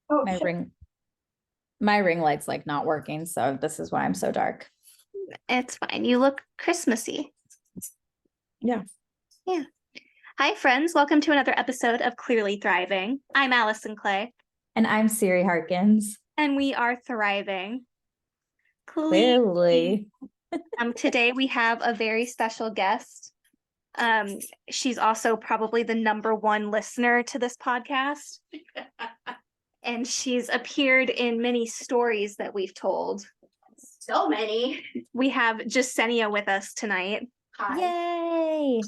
Oh, My ring light's like not working, so this is why I'm so dark. it's fine. You look Christmassy. Yeah. Yeah. Hi, friends. Welcome to another episode of Clearly Thriving. I'm Allison Clay, And I'm Siri Harkins. and we are thriving. Clearly. Today we have a very special guest. She's also probably the number one listener to this podcast. And she's appeared in many stories that we've told. So many. We have Jessenia with us tonight. Hi. Yay.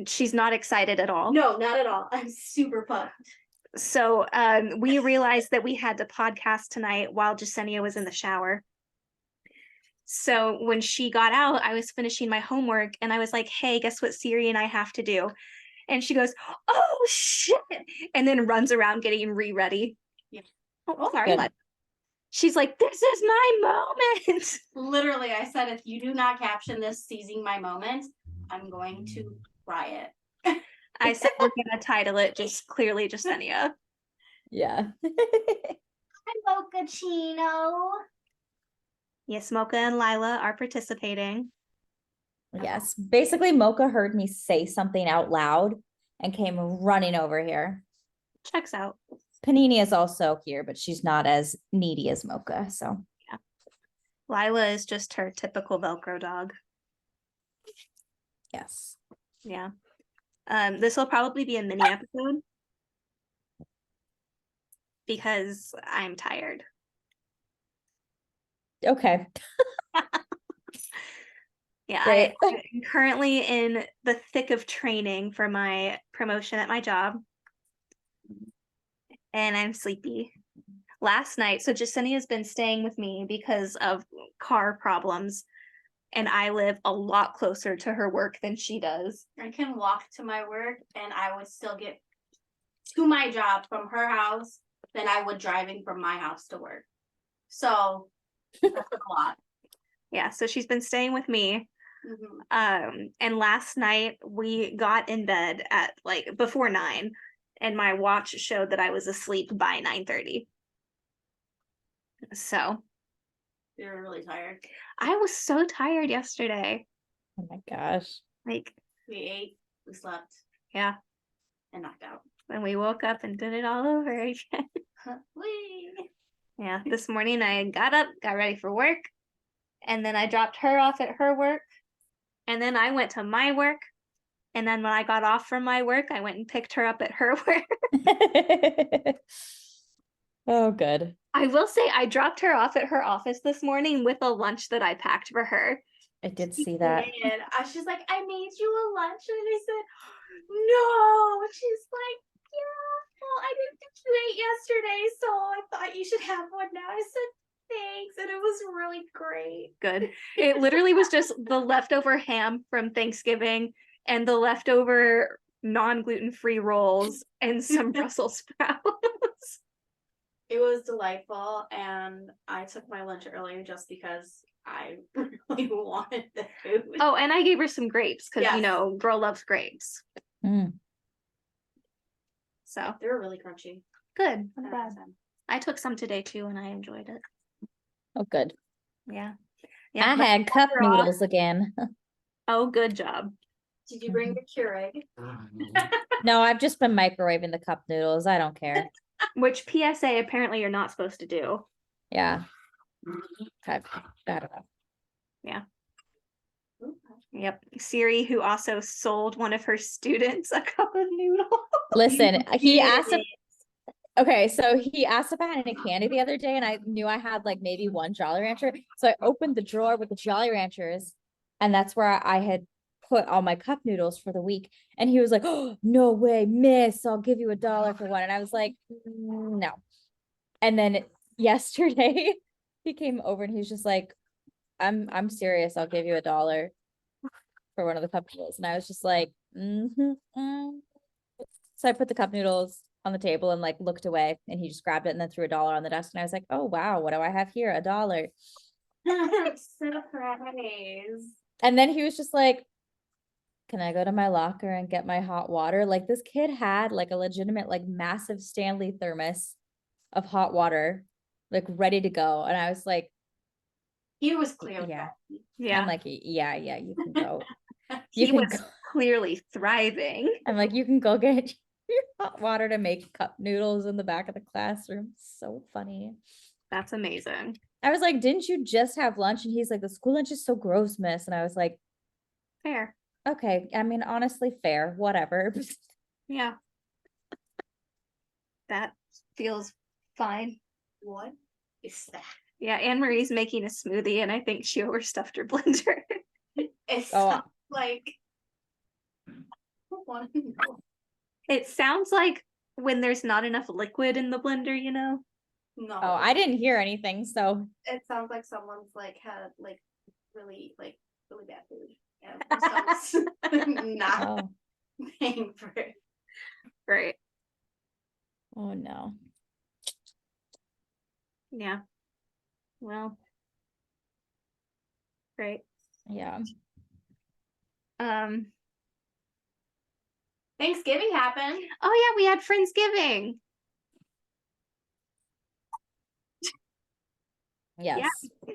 She's not excited at all. No, not at all. I'm super pumped. So we realized that we had to podcast tonight while Jessenia was in the shower. So when she got out, I was finishing my homework and I was like, hey, guess what Siri and I have to do? And she goes, oh, shit. And then runs around getting ready. Yeah. Oh, sorry. She's like, this is my moment. Literally, I said, if you do not caption this seizing my moment, I'm going to riot. I said, we're going to title it just Clearly Jessenia. Yeah. Hi, Mochaccino. Yes, Mocha and Lila are participating. Yes. Basically, Mocha heard me say something out loud and came running over here. Checks out. Panini is also here, but she's not as needy as Mocha. So yeah. Lila is just her typical Velcro dog. Yes. Yeah. This will probably be a mini episode because I'm tired. Okay. Yeah, I'm currently in the thick of training for my promotion at my job. And I'm sleepy. Last night, so Jessenia has been staying with me because of car problems. And I live a lot closer to her work than she does. I can walk to my work and I would still get to my job from her house than I would driving from my house to work. So that's a lot. Yeah, so she's been staying with me. Mm-hmm. And last night we got in bed at like before 9 and my watch showed that I was asleep by 9:30. So you're really tired. I was so tired yesterday. Oh my gosh. Like we ate, we slept. Yeah. And knocked out. And we woke up and did it all over again. Yeah, this morning I got up, got ready for work, and then I dropped her off at her work, and then I went to my work, and then when I got off from my work, I went and picked her up at her work. Oh, good. I will say I dropped her off at her office this morning with a lunch that I packed for her. I did see that. And she's like, I made you a lunch. And I said, no. She's like, yeah, well, I didn't think you ate yesterday, so I thought you should have one now. I said, thanks. And it was really great. Good. It literally was just the leftover ham from Thanksgiving and the leftover non-gluten-free rolls and some Brussels sprouts. It was delightful, and I took my lunch earlier just because I really wanted the food. Oh, and I gave her some grapes because, yes. you know, girl loves grapes. Mm. So they were really crunchy. Good. I'm glad. I took some today too, and I enjoyed it. Oh, good. Yeah. I had cup noodles again. Oh, good job. Did you bring the Keurig? No, I've just been microwaving the cup noodles. I don't care. Which PSA apparently you're not supposed to do. Yeah. I don't know. Yeah. Yep. Siri, who also sold one of her students a cup of noodles. Listen, he asked if, okay, so he asked if I had any candy the other day, and I knew I had like maybe one Jolly Rancher. So I opened the drawer with the Jolly Ranchers, and that's where I had put all my cup noodles for the week. And he was like, oh, no way, miss, I'll give you $1 for one. And I was like, no. And then yesterday he came over and he's just like, I'm serious, I'll give you $1 for one of the cup noodles. And I was just like, So I put the cup noodles on the table and like looked away, and he just grabbed it and then threw $1 on the desk. And I was like, oh wow, what do I have here? $1. Surprise. And then he was just like, can I go to my locker and get my hot water? Like, this kid had like a legitimate, like massive Stanley thermos of hot water, like ready to go. And I was like, He was clearly Yeah. happy. Yeah. I'm like, yeah, you can go. You He can was go. clearly thriving. I'm like, you can go get your hot water to make cup noodles in the back of the classroom. So funny. That's amazing. I was like, didn't you just have lunch? And he's like, the school lunch is so gross, miss. And I was like, Fair. okay, I mean, honestly, fair, whatever. Yeah. That feels fine. What is that? Yeah, Anne Marie's making a smoothie and I think she overstuffed her blender. It Oh, sounds like I don't want to know. It sounds like when there's not enough liquid in the blender, you know? No. Oh, I didn't hear anything. So It sounds like someone's like had really bad food. And their stomach's not oh, paying for it. Right. oh no. Yeah. Well. Great. Yeah. Thanksgiving happened. Oh yeah, we had Friendsgiving. Yes. Yeah.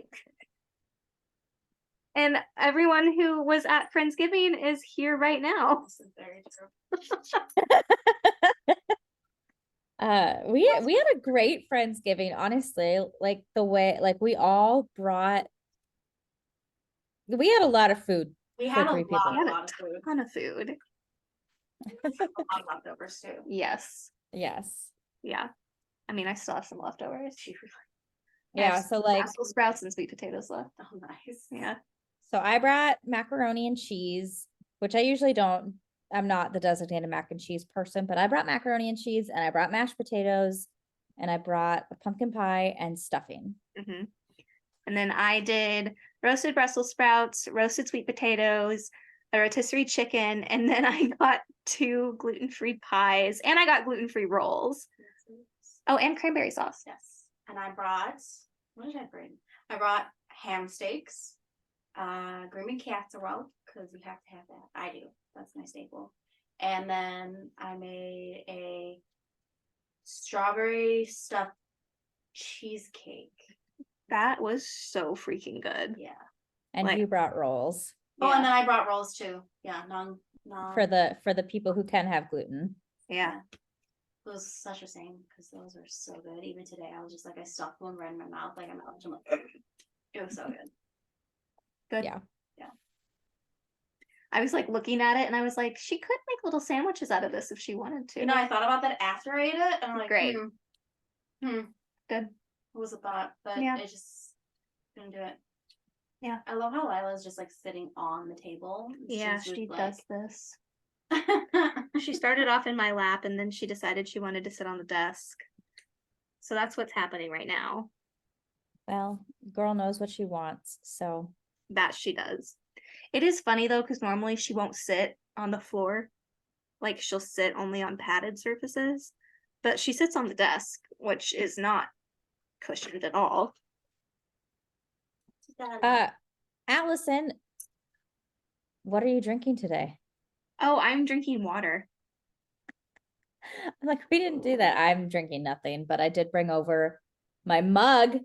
And everyone who was at Friendsgiving is here right now. This is very true. We had a great Friendsgiving, honestly. Like the way, like we had a lot of food. We For had a three people. We had lot a of food. ton of food. A lot of leftovers too. Yes. Yes. Yeah. I mean, I still have some leftovers. I Yeah. have So like, Brussels sprouts and sweet potatoes left. Oh, nice. Yeah. so I brought macaroni and cheese, which I usually don't. I'm not the designated mac and cheese person, but I brought macaroni and cheese and I brought mashed potatoes and I brought a pumpkin pie and stuffing. hmm And then I did roasted Brussels sprouts, roasted sweet potatoes, a rotisserie chicken, and then I got 2 gluten-free pies, and I got gluten-free rolls. Oh, and cranberry sauce. Yes. And I brought, what did I bring? I brought ham steaks, green bean casserole, because we have to have that. I do. That's my staple. And then I made a strawberry stuffed cheesecake. That was so freaking good. Yeah. And Like- you brought rolls Oh, Yeah. and then I brought rolls too. Yeah, for the people who can have gluten. Yeah. It was such a shame because those are so good. Even today, I was just like, I stuffed one right in my mouth, like I'm like, it was so good. Good. Yeah. I was like looking at it and I was like, she could make little sandwiches out of this if she wanted to. You know, I thought about that after I ate it, and I'm like, Great. Good. Good. It was a thought, but Yeah. I just couldn't do it. Yeah. I love how Lila's just like sitting on the table. Yeah, She's she just, does this. She started off in my lap and then she decided she wanted to sit on the desk. So that's what's happening right now. Well, girl knows what she wants. So That she does. It is funny though, because normally she won't sit on the floor. Like she'll sit only on padded surfaces. But she sits on the desk, which is not cushioned at all. Allison, what are you drinking today? Oh, I'm drinking water. I'm like, we didn't do that. I'm drinking nothing, but I did bring over my mug.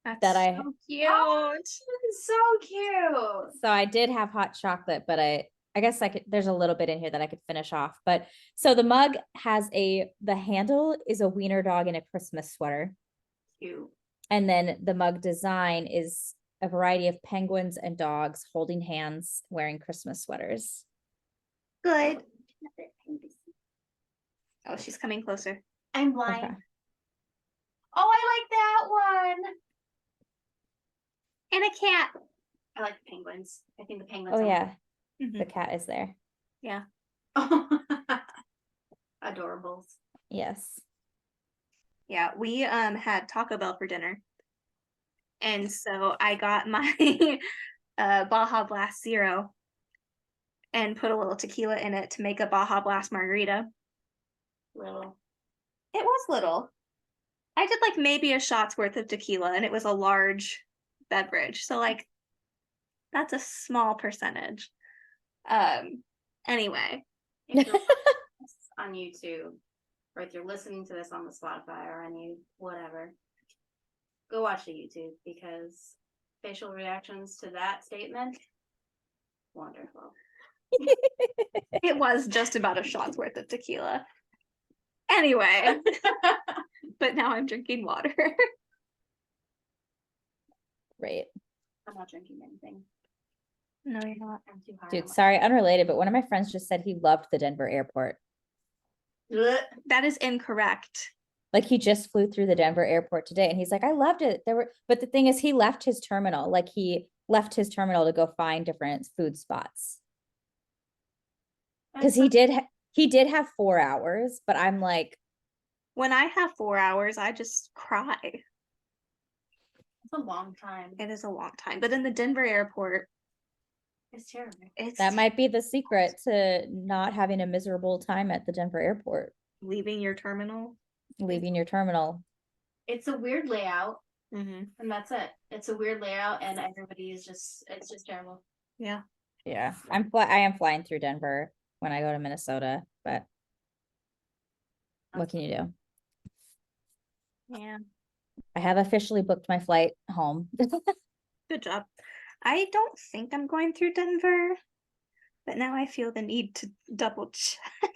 That's That I- so cute. Oh, she's so cute. So I did have hot chocolate, but I guess I could, there's a little bit in here that I could finish off. But so the mug has the handle is a wiener dog in a Christmas sweater. Cute. And then the mug design is a variety of penguins and dogs holding hands wearing Christmas sweaters. Good. Oh, she's coming closer. I'm blind. Okay. Oh, I like that one. And a cat. I like the penguins. I think the penguins. Oh are yeah, Mhm. the cat is there. Yeah. Adorables. Yes. Yeah, we had Taco Bell for dinner. And so I got my Baja Blast Zero and put a little tequila in it to make a Baja Blast margarita. Little. It was little. I did like maybe a shot's worth of tequila and it was a large beverage. So like that's a small percentage. Anyway. If you're on YouTube or if you're listening to this on the Spotify or any whatever, go watch the YouTube because facial reactions to that statement, wonderful. It was just about a shot's worth of tequila. Anyway, but now I'm drinking water. Right. I'm not drinking anything. No, you're not. I'm too high. Dude, sorry, unrelated, but one of my friends just said he loved the Denver airport. That is incorrect. Like he just flew through the Denver airport today and he's like, I loved it. But the thing is he left his terminal. Like he left his terminal to go find different food spots. Because he did have 4 hours, but I'm like, when I have 4 hours, I just cry. It's a long time. It is a long time. But in the Denver airport, It's terrible. that might be the secret to not having a miserable time at the Denver airport. Leaving your terminal. Leaving your terminal. It's a weird layout, Mm-hmm. and that's it. It's a weird layout, and everybody is it's just terrible. Yeah. Yeah. I am flying through Denver when I go to Minnesota, but what can you do? Yeah. I have officially booked my flight home. Good job. I don't think I'm going through Denver, but now I feel the need to double check.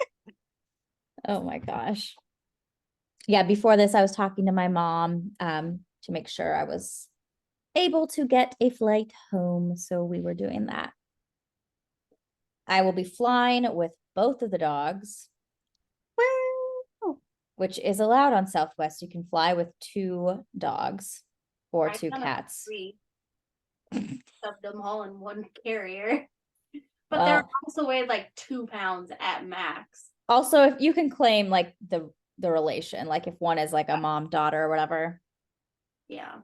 Oh my gosh. Yeah, before this, I was talking to my mom to make sure I was able to get a flight home. So we were doing that. I will be flying with both of the dogs, Woo! which is allowed on Southwest. You can fly with 2 dogs or I've 2 done it cats. 3. Stuffed them all in one carrier. But they're Well, also weighed like 2 pounds at max. also, if you can claim like the relation, like if one is like a mom, daughter, or whatever. Yeah.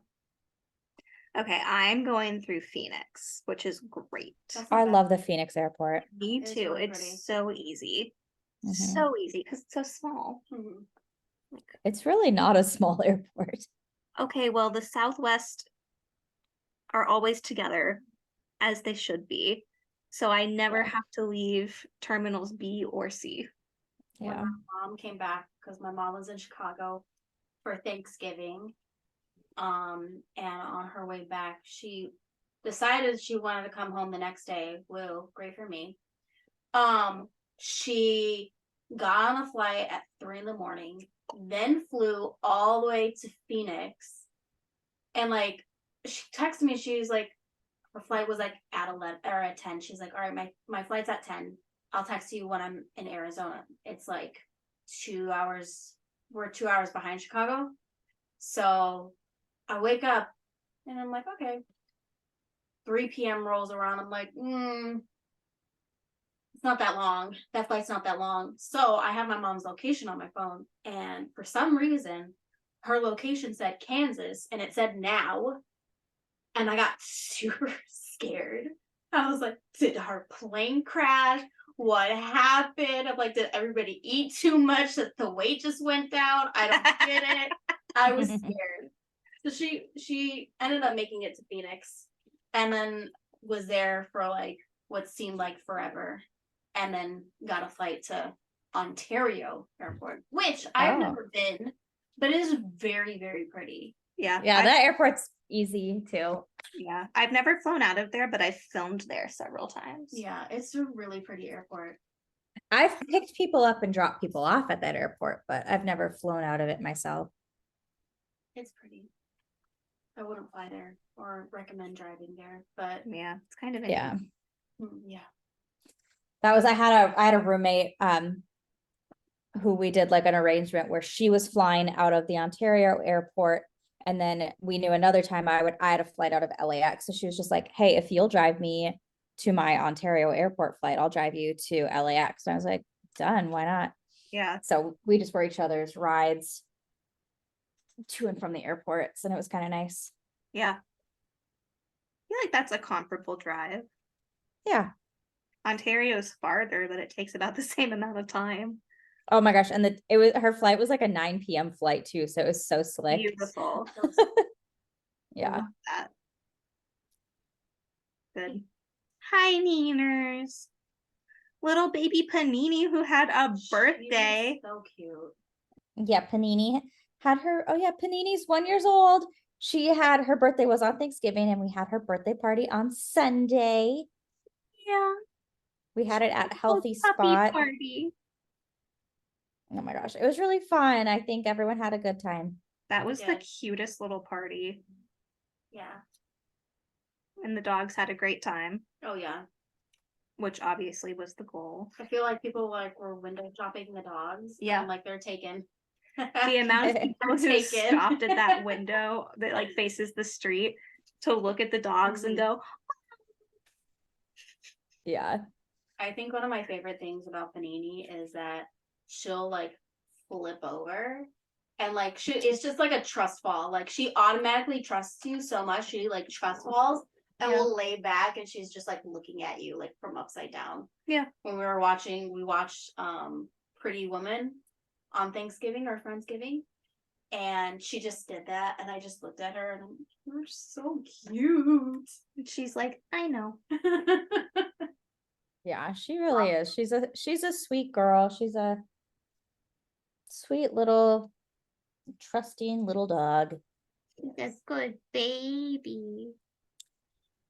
Okay, I'm going through Phoenix, which is great. That's Oh, I not bad. love the Phoenix airport. Me It's too. really It's pretty. so easy. Mhm. So easy because it's so small. Mhm. It's really not a small airport. Okay, well, the Southwest are always together, as they should be. So I never Yeah. have to leave terminals B or C. When Yeah. my mom came back, because my mom was in Chicago for Thanksgiving. And on her way back, she decided she wanted to come home the next day. Woo, great for me. She got on a flight at 3 a.m, then flew all the way to Phoenix. And like she texted me, she's like, her flight was like at 11 or at 10. She's like, all right, my flight's at 10. I'll text you when I'm in Arizona. It's like 2 hours. We're 2 hours behind Chicago. So I wake up and I'm like, okay. 3 p.m. rolls around. I'm like, it's not that long. That flight's not that long. So I have my mom's location on my phone. And for some reason, her location said Kansas and it said now. And I got super scared. I was like, did her plane crash? What happened? I'm like, did everybody eat too much that the weight just went down? I don't get it. I was scared. So she ended up making it to Phoenix and then was there for like what seemed like forever and then got a flight to Ontario Airport, which I've never been, but it is very, very pretty. Yeah. Yeah, that airport's easy too. Yeah. I've never flown out of there, but I filmed there several times. Yeah, it's a really pretty airport. I've picked people up and dropped people off at that airport, but I've never flown out of it myself. It's pretty. I wouldn't fly there or recommend driving there, but Yeah, it's kind of Yeah. yeah. That was I had a roommate who we did like an arrangement where she was flying out of the Ontario airport. And then we knew another time I had a flight out of LAX. So she was just like, hey, if you'll drive me to my Ontario airport flight, I'll drive you to LAX. And I was like, done, why not? Yeah. So we just were each other's rides to and from the airports, and it was kind of nice. Yeah. I feel like that's a comparable drive. Yeah. Ontario's farther, but it takes about the same amount of time. Oh my gosh. And her flight was like a 9 p.m. flight too. So it was so slick. Beautiful. Yeah. Love that. Good. Hi, Neeners. Little baby Panini who had a birthday. So cute. Yeah, Panini had her. Oh yeah, Panini's 1 year old. She had her birthday was on Thanksgiving, and we had her birthday party on Sunday. Yeah. We had it at Little Healthy puppy Spot. party. Oh my gosh, it was really fun. I think everyone had a good time. That was the Yeah. cutest little party. Yeah. And the dogs had a great time, Oh yeah. which obviously was the goal. I feel like people like were window shopping the dogs. Yeah. And, like they're taken. The amount of people who Take it. stopped at that window that like faces the street to look at the dogs and go, Yeah. I think one of my favorite things about Panini is that she'll like flip over and like it's just like a trust fall. Like she automatically trusts you so much. She like trust falls and Yeah. will lay back and she's just like looking at you like from upside down. Yeah. When we watched Pretty Woman on Thanksgiving or Friendsgiving. And she just did that, and I just looked at her and I'm like, you're so cute. and she's like, I know. Yeah, she really is. She's a sweet girl. She's a sweet little trusting little dog. She's a good baby.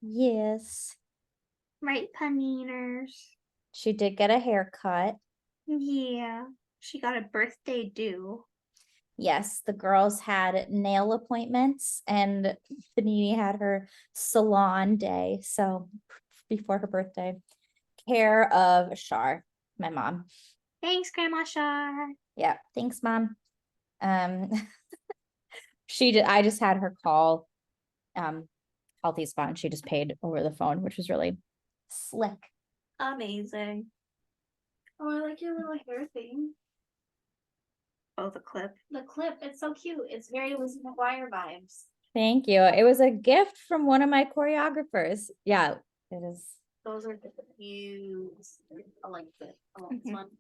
Yes. Right, Paniners? She did get a haircut. Yeah. She got a birthday due. Yes, the girls had nail appointments and Panini had her salon day. So before her birthday, care of Shar, my mom. Thanks, Grandma Shar. Yeah, thanks, Mom. Um, I just had her call Healthy Spot and she just paid over the phone, which was really slick. Amazing. Oh, I like your little hair thing. Oh, the clip. The clip, it's so cute. It's very Lizzie McGuire vibes. Thank you. It was a gift from one of my choreographers. Yeah, it is. Those are the cute. I like this one.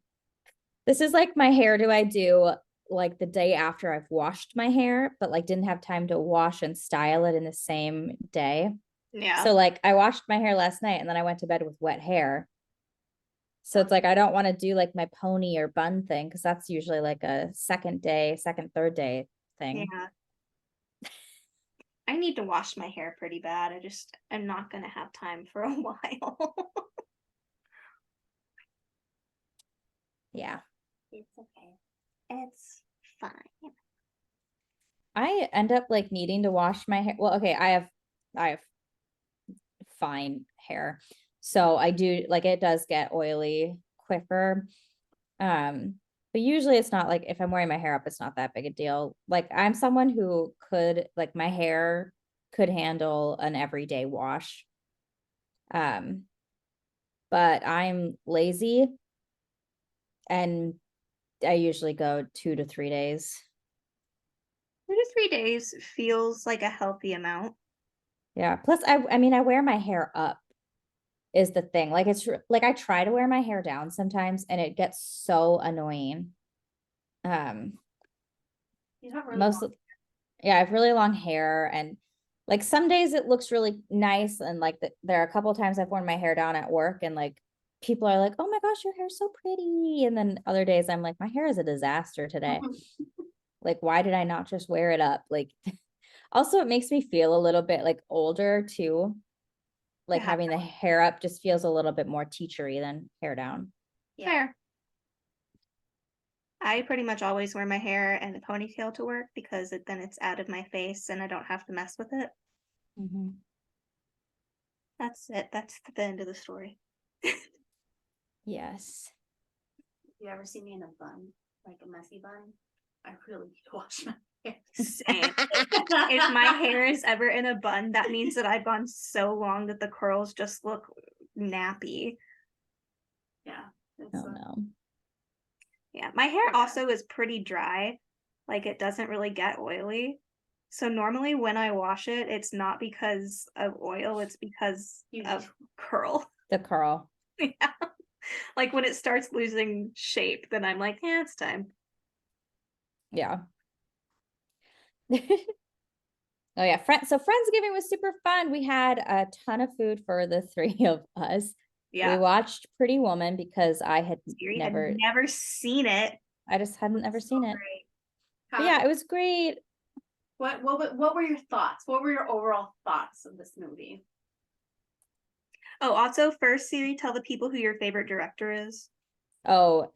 This is like my hair do I do like the day after I've washed my hair, but like didn't have time to wash and style it in the same day. Yeah. So like I washed my hair last night and then I went to bed with wet hair. So it's like I don't want to do like my pony or bun thing because that's usually like a second, third day thing. Yeah. I need to wash my hair pretty bad. I'm not gonna have time for a while. Yeah. It's okay. It's fine. I end up like needing to wash my hair. Well, okay, I have fine hair. So I do like it does get oily quicker. But usually it's not like if I'm wearing my hair up, it's not that big a deal. Like I'm someone who could like my hair could handle an everyday wash. But I'm lazy and I usually go 2 to 3 days. 2 to 3 days feels like a healthy amount. Yeah. Plus I mean I wear my hair up is the thing. Like it's like I try to wear my hair down sometimes and it gets so annoying. You have really Yeah, I have really long hair and like some days it looks really nice and like there are a couple times I've worn my hair down at work and like people are like, "Oh my gosh, your hair's so pretty." And then other days I'm like, "My hair is a disaster today." Like why did I not just wear it up? Like also it makes me feel a little bit like older too. Like Yeah. having the hair up just feels a little bit more teachery than hair down. Yeah. Fair. I pretty much always wear my hair in a ponytail to work because then it's out of my face and I don't have to mess with it. That's it. That's the end of the story. Yes. You ever see me in a bun, like a messy bun? I really need to wash my hair. Same. If my hair is ever in a bun, that means that I've gone so long that the curls just look nappy. Yeah. Oh no. Yeah, my hair also is pretty dry. Like it doesn't really get oily. So normally when I wash it, it's not because of oil, it's because of curl. The curl. Yeah. Like when it starts losing shape, then I'm like, yeah, it's time. Yeah. Oh yeah, so Friendsgiving was super fun. We had a ton of food for the 3 of us. Yeah. We watched Pretty Woman because I had never seen it. I just hadn't ever seen it. Great. But yeah, it was great. What were your thoughts? What were your overall thoughts of this movie? Oh, also, first, Siri, tell the people who your favorite director is. Oh,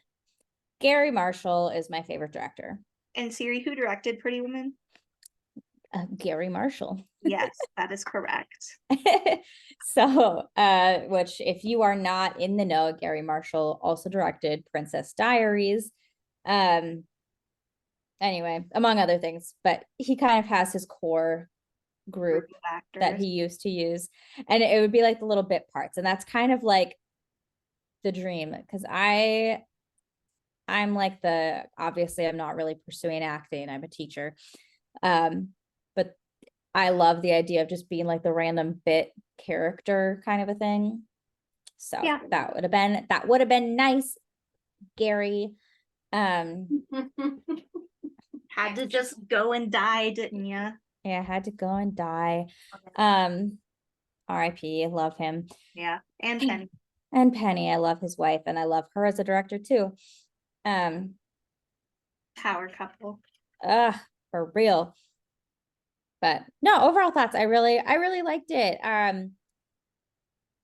Gary Marshall is my favorite director. And Siri, who directed Pretty Woman? Gary Marshall. Yes, that is correct. So, which if you are not in the know, Gary Marshall also directed Princess Diaries. Anyway, among other things, but he kind of has his core group that he used to use, and it would be like the little bit parts, and that's kind of like the dream, because I'm like obviously I'm not really pursuing acting, I'm a teacher, but I love the idea of just being like the random bit character kind of a thing. So yeah, that would have been nice, Gary. Had to just go and die, didn't you? Yeah, I had to go and die. R.I.P. Love him. Yeah, and Penny. And Penny, I love his wife, and I love her as a director too. Power couple. For real. But no, overall thoughts. I really liked it. I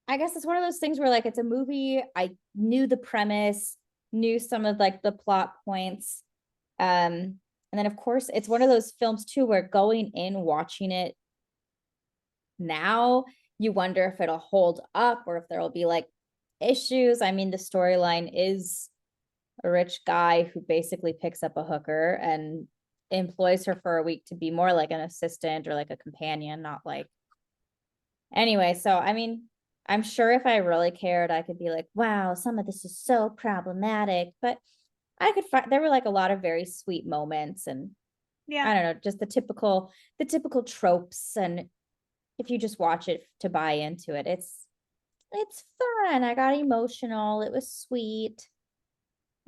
guess it's one of those things where like it's a movie. I knew the premise, knew some of like the plot points. And then of course it's one of those films too where going in watching it now, you wonder if it'll hold up or if there'll be like issues. I mean, the storyline is a rich guy who basically picks up a hooker and employs her for a week to be more like an assistant or like a companion, not like. Anyway, so I mean, I'm sure if I really cared, I could be like, wow, some of this is so problematic, but I could find there were like a lot of very sweet moments, and yeah, I don't know, just the typical tropes. And if you just watch it to buy into it, it's fun. I got emotional. It was sweet.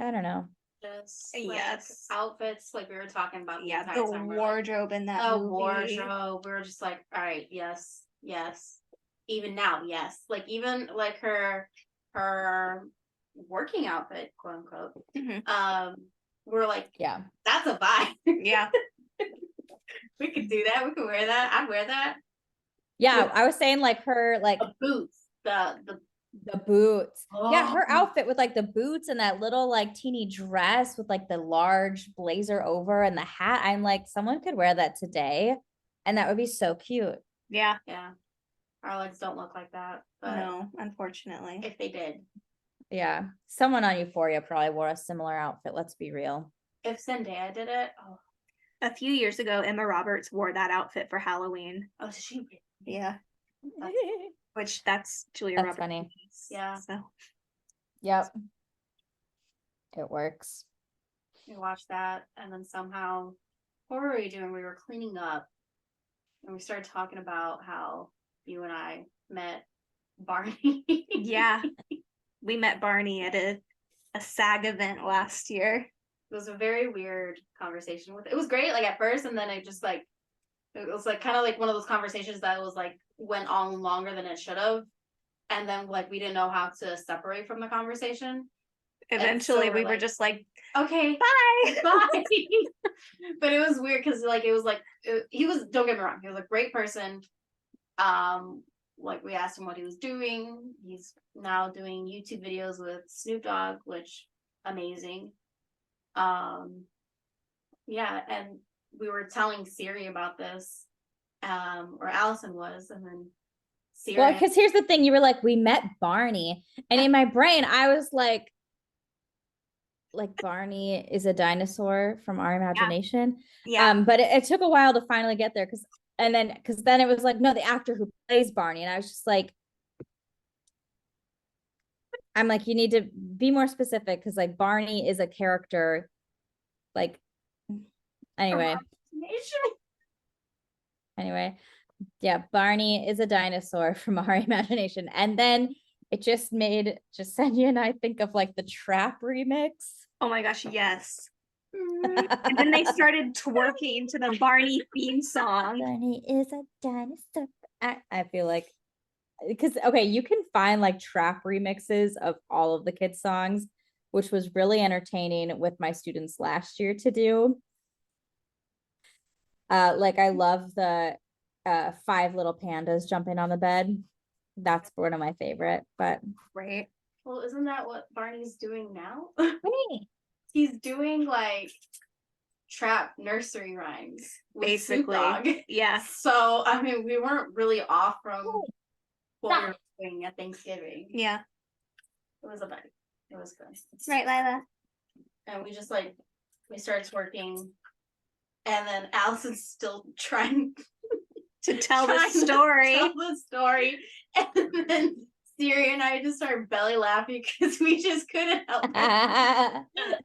I don't know. Just yes, outfits, like we were talking about. Yeah, the wardrobe in that movie. Wardrobe. We were just like, all right, yes. Even now, yes. Like even like her working outfit, quote unquote. We're like, yeah, that's a vibe. Yeah. We could do that. We could wear that. I'd wear that. Yeah, I was saying like her like the boots, the boots. Oh. Yeah, her outfit with like the boots and that little like teeny dress with like the large blazer over and the hat. I'm like, someone could wear that today and that would be so cute. Yeah. Our legs don't look like that. But no, unfortunately. If they did. Yeah. Someone on Euphoria probably wore a similar outfit. Let's be real. If Zendaya did it. Oh. A few years ago, Emma Roberts wore that outfit for Halloween. Oh, so she? Yeah. Which that's Julia That's Roberts. Funny. Yeah. So. Yep. It works. We watched that, and then somehow, what were we doing? We were cleaning up, and we started talking about how you and I met Barney. Yeah. We met Barney at a SAG event last year. It was a very weird conversation. It was great, like at first, and then it just like it was like kind of like one of those conversations that was like went on longer than it should have, and then like we didn't know how to separate from the conversation. Eventually, so we were just like, okay, bye. But it was weird because like it was like he was. Don't get me wrong, he was a great person. Like we asked him what he was doing. He's now doing YouTube videos with Snoop Dogg, which amazing. Yeah, and we were telling Siri about this, or Allison was, and then Siri. Well, because here's the thing, you were like, we met Barney, and in my brain, I was like Barney is a dinosaur from our imagination. Yeah. But it took a while to finally get there because then it was like, no, the actor who plays Barney, and I was just like, I'm like, you need to be more specific because like Barney is a character. Like, anyway, yeah, Barney is a dinosaur from our imagination, and then it just made Jessenia and I think of like the Trap remix. Oh my gosh, yes. And then they started twerking to the Barney theme song. Barney is a dinosaur. I feel like, because okay, you can find like Trap remixes of all of the kids' songs, which was really entertaining with my students last year to do. Like I love the 5 little pandas jumping on the bed. That's one of my favorite, but Right. Well, isn't that what Barney's doing now? Hey. He's doing like trap nursery rhymes with Snoop Basically. Dogg. Yeah. So I mean, we weren't really off from what we Stop. were doing at Thanksgiving. Yeah. It was a vibe. It was fun. Right, Lila. And we just like we started twerking, and then Allison's still trying To tell the trying to story. tell the story, and then Siri and I just started belly laughing because we just couldn't help it.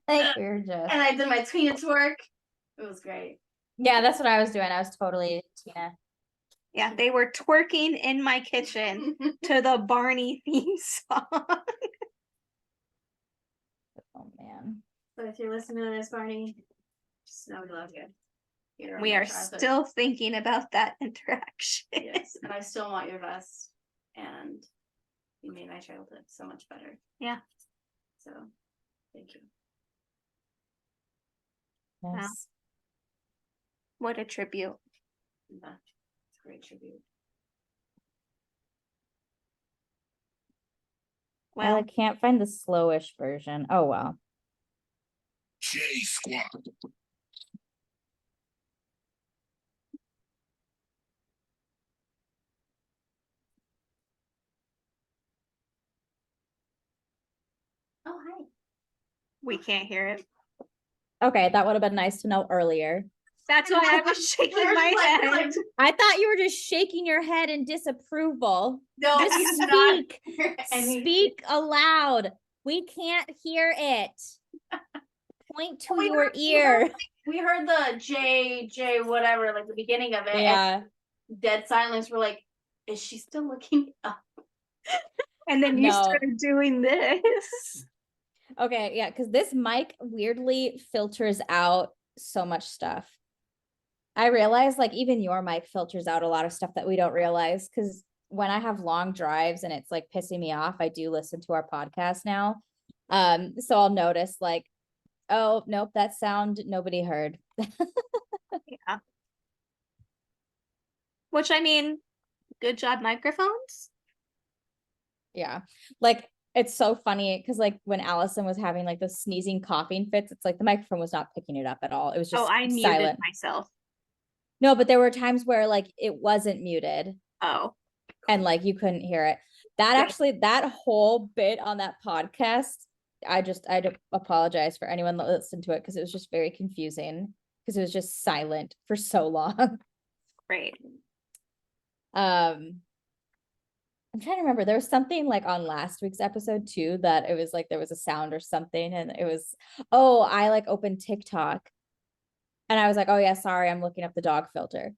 Like we're just. And I did my Tina twerk. It was great. Yeah, that's what I was doing. I was totally Tina. Yeah, they were twerking in my kitchen to the Barney theme song. Oh man. But if you're listening to this, Barney, just know we love you. You're We my are childhood. still thinking about that interaction. Yes, and I still want your best. And you made my childhood so much better. Yeah. So, thank you. Yes. What a tribute. Yeah, it's a great tribute. Well, I can't find the slowish version. Oh well. J Squad. Oh, hi. we can't hear it. Okay, that would have been nice to know earlier. That's why I was shaking my head. I thought you were just shaking your head in disapproval. No, Just he's not. speak. Speak aloud. We can't hear it. Point to We your heard- ear. We heard the J whatever, like the beginning of it. Yeah. And dead silence. We're like, is she still looking up? And then you No. started doing this. Okay, yeah, because this mic weirdly filters out so much stuff. I realize like even your mic filters out a lot of stuff that we don't realize, because when I have long drives and it's like pissing me off, I do listen to our podcast now. So I'll notice like, oh nope, that sound nobody heard. Yeah. Which I mean, good job, microphones. Yeah. Like it's so funny because like when Allison was having like those sneezing coughing fits, it's like the microphone was not picking it up at all. It was just Oh, I muted silent. myself. No, but there were times where like it wasn't muted Oh, and like you couldn't hear it. That Right. actually, that whole bit on that podcast, I had to apologize for anyone that listened to it because it was just very confusing because it was just silent for so long. great. I'm trying to remember. There was something like on last week's episode too that it was like there was a sound or something, and it was, oh, I like opened TikTok and I was like, oh yeah, sorry, I'm looking up the dog filter.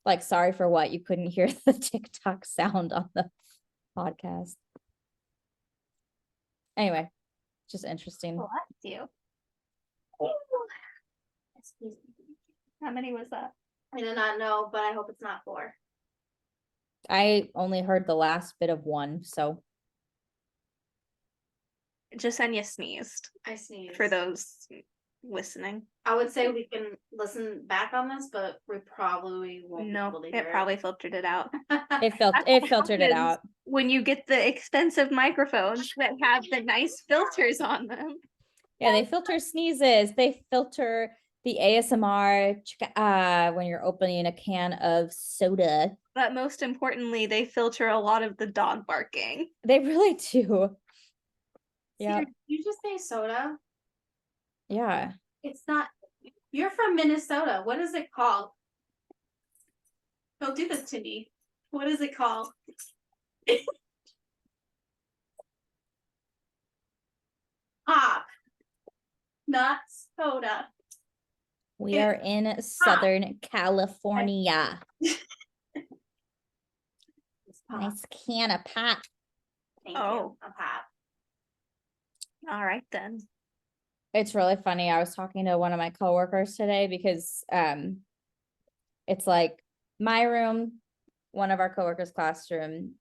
Like, sorry for what? You couldn't hear the TikTok sound on the podcast. Anyway, just interesting. Bless you. Excuse me. How many was that? I did not know, but I hope it's not 4. I only heard the last bit of one, so Jessenia sneezed I sneezed. for those listening. I would say we can listen back on this, but we probably won't be No, able to it hear probably filtered it out. it That's filtered it happens out. when you get the expensive microphones that have the nice filters on them. Yeah, they filter sneezes. They filter the ASMR when you're opening a can of soda. But most importantly, they filter a lot of the dog barking. They really do. Yeah. Did you just say soda? Yeah. It's not. You're from Minnesota. What is it called? Don't do this to me. What is it called? Pop. Not soda. We are in Southern California. It's pop. Nice can of pop. Thank Oh. you. A pop. All right then. It's really funny. I was talking to one of my coworkers today because it's like my room, one of our coworkers' classroom,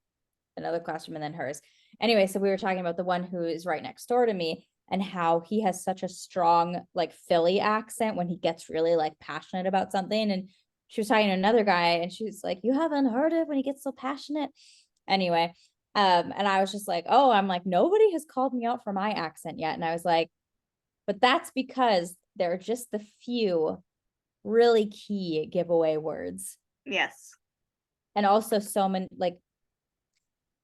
another classroom, and then hers. Anyway, so we were talking about the one who is right next door to me. and how he has such a strong like Philly accent when he gets really like passionate about something. And she was talking to another guy and she was like, you haven't heard it when he gets so passionate. Anyway, and I was just like, oh, I'm like, nobody has called me out for my accent yet. And I was like, but that's because there are just the few really key giveaway words. Yes. And also so many, like,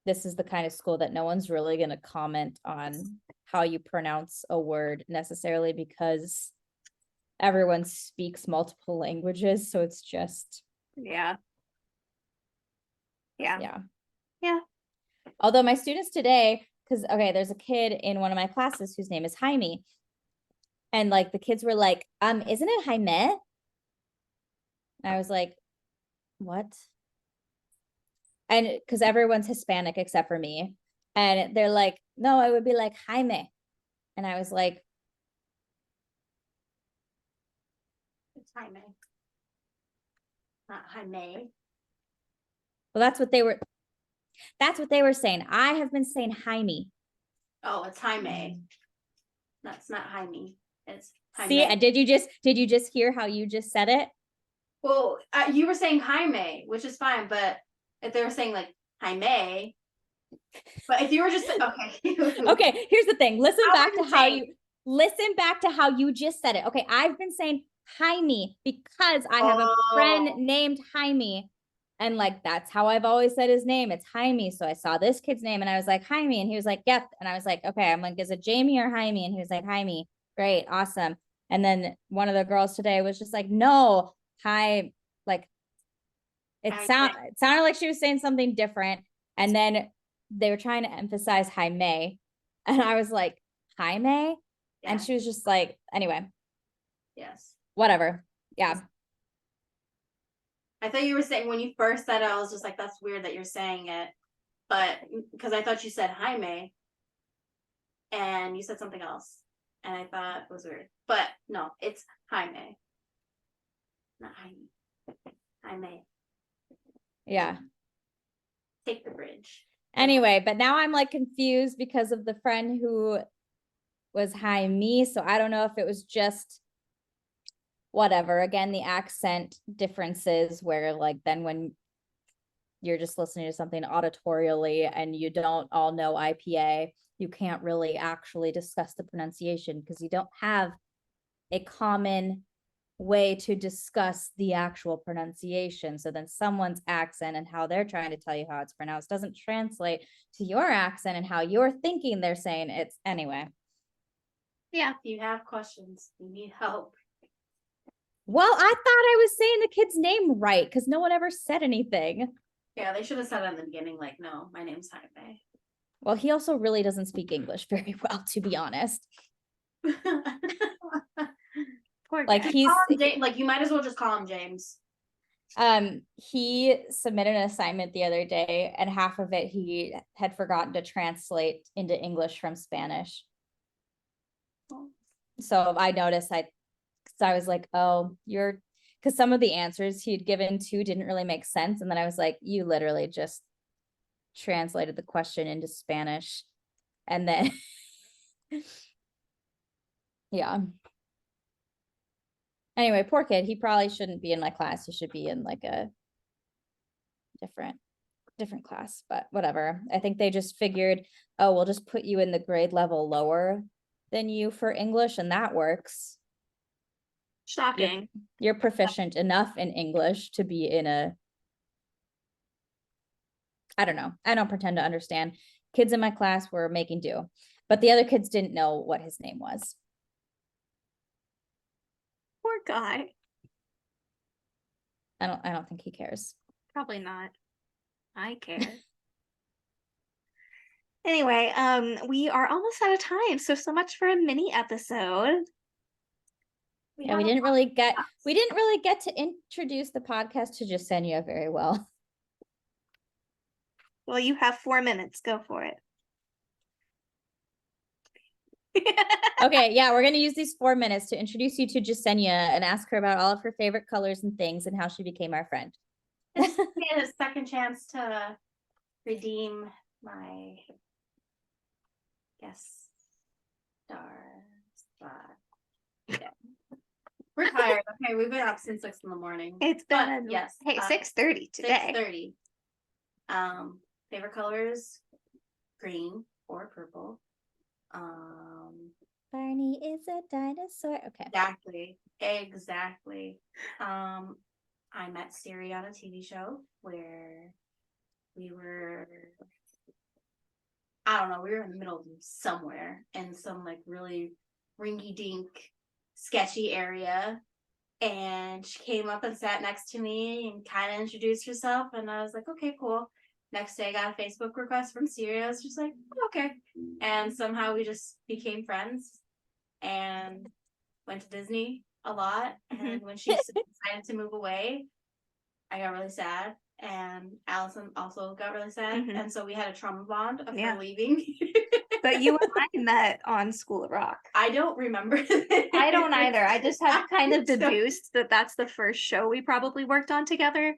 this is the kind of school that no one's really going to comment on how you pronounce a word necessarily because everyone speaks multiple languages. So it's just, Yeah. Yeah. yeah. Yeah. Although my students today, because, okay, there's a kid in one of my classes whose name is Jaime. And like the kids were like, isn't it Jaime? And I was like, what? And because everyone's Hispanic except for me. And they're like, no, it would be like Jaime. And I was like, It's Jaime. Not Jaime. well, that's what they were saying. I have been saying Jaime. Oh, it's Jaime. That's not Jaime. It's Jaime. See, and did you just hear how you just said it? Well, you were saying Jaime, which is fine, but if they were saying like Jaime, but if you were just okay. Okay, here's the thing. Listen How back are to you how saying? you listen back to how you just said it. Okay, I've been saying Jaime because I have a friend named Jaime. And like that's how I've always said his name. It's Jaime. So I saw this kid's name and I was like, Jaime. And he was like, yep. And I was like, okay. I'm like, is it Jamie or Jaime? And he was like, Jaime. Great, awesome. And then one of the girls today was just like, no, hi, like it sounded like she was saying something different. And then they were trying to emphasize Jaime. And I was like, Jaime? Yeah. And she was just like, anyway, Yes. whatever. Yeah. I thought you were saying when you first said it, I was just like, that's weird that you're saying it. But because I thought you said Jaime and you said something else. And I thought it was weird. But no, it's Jaime. Not Jaime. Jaime. Yeah. Take the bridge. Anyway, but now I'm like confused because of the friend who was Jaime. So I don't know if it was just whatever. Again, the accent differences where like then when you're just listening to something auditorially and you don't all know IPA, you can't really actually discuss the pronunciation because you don't have a common way to discuss the actual pronunciation. So then someone's accent and how they're trying to tell you how it's pronounced doesn't translate to your accent and how you're thinking they're saying it's anyway. Yeah. If you have questions, you need help. Well, I thought I was saying the kid's name right because no one ever said anything. Yeah, they should have said it in the beginning, like, no, my name's Jaime. Well, he also really doesn't speak English very well, to be honest. Poor Like guy. he's like you might as well just call him James. he submitted an assignment the other day and half of it he had forgotten to translate into English from Spanish. So I noticed so I was like, oh, because some of the answers he'd given to didn't really make sense. And then I was like, you literally just translated the question into Spanish. And then, yeah. Anyway, poor kid. He probably shouldn't be in my class. He should be in like a different class, but whatever. I think they just figured, oh, we'll just put you in the grade level lower than you for English, and that works. Shocking. You're proficient enough in English to be in I don't know. I don't pretend to understand. Kids in my class were making do, but the other kids didn't know what his name was. Poor guy. I don't think he cares. Probably not. I care. Anyway, we are almost out of time. So much for a mini episode. Yeah, we didn't really get to introduce the podcast to Jessenia very well. Well, you have 4 minutes. Go for it. Okay, yeah, we're gonna use these 4 minutes to introduce you to Jessenia and ask her about all of her favorite colors and things and how she became our friend. This is a second chance to redeem my stars. But yeah. We're tired. Okay, we've been up since 6 a.m. It's But been yes. Hey, 6:30 today. 6:30. Favorite colors: green or purple. Barney is a dinosaur. Okay. Exactly. I met Siri on a TV show where we were, I don't know, we were in the middle of somewhere in some like really ringy dink, sketchy area. And she came up and sat next to me and kind of introduced herself. And I was like, okay, cool. Next day, I got a Facebook request from Siri. I was just like, okay. And somehow we just became friends and went to Disney a lot. And when she decided to move away, I got really sad. And Allison also got really sad. And so we had a trauma bond of her leaving. But you and I met on School of Rock. I don't remember. I don't either. I just have kind of deduced that that's the first show we probably worked on together.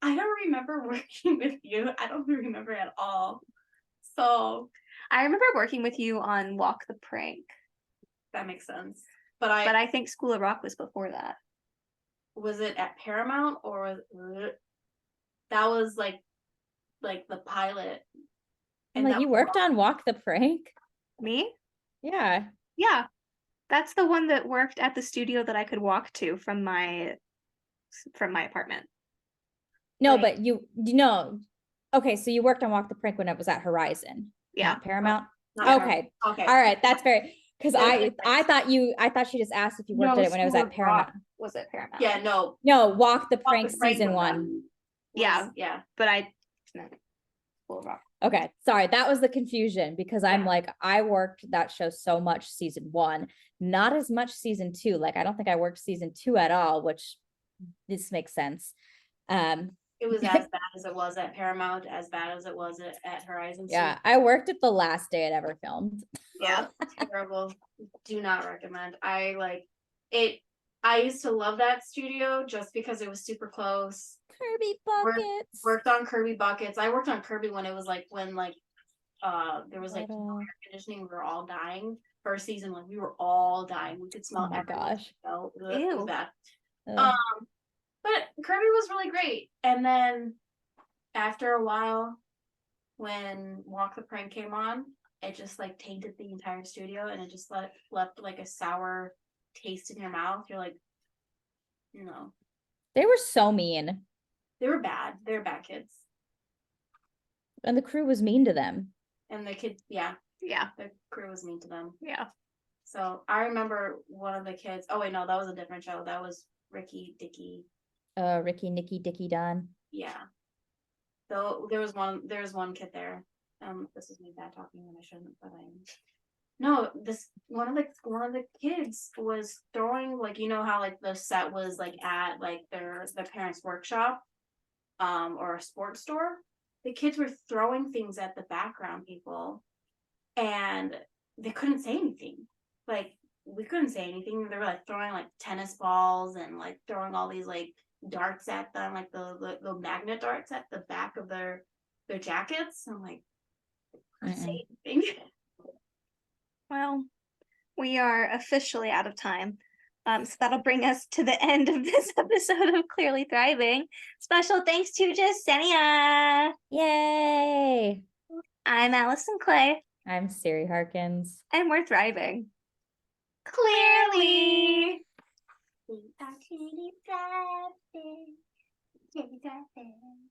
I don't remember working with you. I don't remember at all. So I remember working with you on Walk the Prank. That makes sense. But I think School of Rock was before that. Was it at Paramount or that was like the pilot? And like you worked on Walk the Prank? Me? Yeah. Yeah. That's the one that worked at the studio that I could walk to from my apartment. No, but you know. Okay, so you worked on Walk the Prank when it was at Horizon. Yeah. Not Paramount. Not Okay. Okay. All right, that's very because I thought she just asked if you worked at it when it was at Paramount. Was it Paramount? Yeah, no. No, Walk the Walk Prank the Prank season was 1. Yeah. Yeah. But I School of Rock. Okay, sorry, that was the confusion because I'm like, I worked that show so much season 1, not as much season 2. Like, I don't think I worked season 2 at all, which this makes sense. It was as bad as it was at Paramount, as bad as it was at Horizon. Yeah, I worked it the last day it ever filmed. Yeah. Terrible. Do not recommend. I like it. I used to love that studio just because it was super close. Kirby Buckets. Worked on Kirby Buckets. I worked on Kirby when it was like when there was like no air conditioning. We were all dying. First season, like we were all dying. We could smell Oh my gosh. It was bad. Ugh. But Kirby was really great. And then after a while, when Walk the Prank came on, it just like tainted the entire studio and it just left like a sour taste in your mouth. You're like, no. They were so mean. They were bad. They were bad kids. And the crew was mean to them. And the kid, yeah. Yeah. The crew was mean to them. Yeah. So I remember one of the kids. Oh wait, no, that was a different show. That was Ricky, Dicky. Ricky, Nicky, Dicky, Don. Yeah. So there was one kid there. This is me bad talking when I shouldn't, but no, this one of the kids was throwing, like, you know how like the set was like at like their parents' workshop, or a sports store. The kids were throwing things at the background people, and they couldn't say anything. Like we couldn't say anything. They were like throwing like tennis balls and like throwing all these like darts at them, like the magnet darts at the back of their jackets. I'm like, couldn't say anything. Well, we are officially out of time. So that'll bring us to the end of this episode of Clearly Thriving. Special thanks to Jessenia. Yay! I'm Allison Clay. I'm Siri Harkins. And we're thriving. Clearly. We are clearly thriving. Clearly thriving.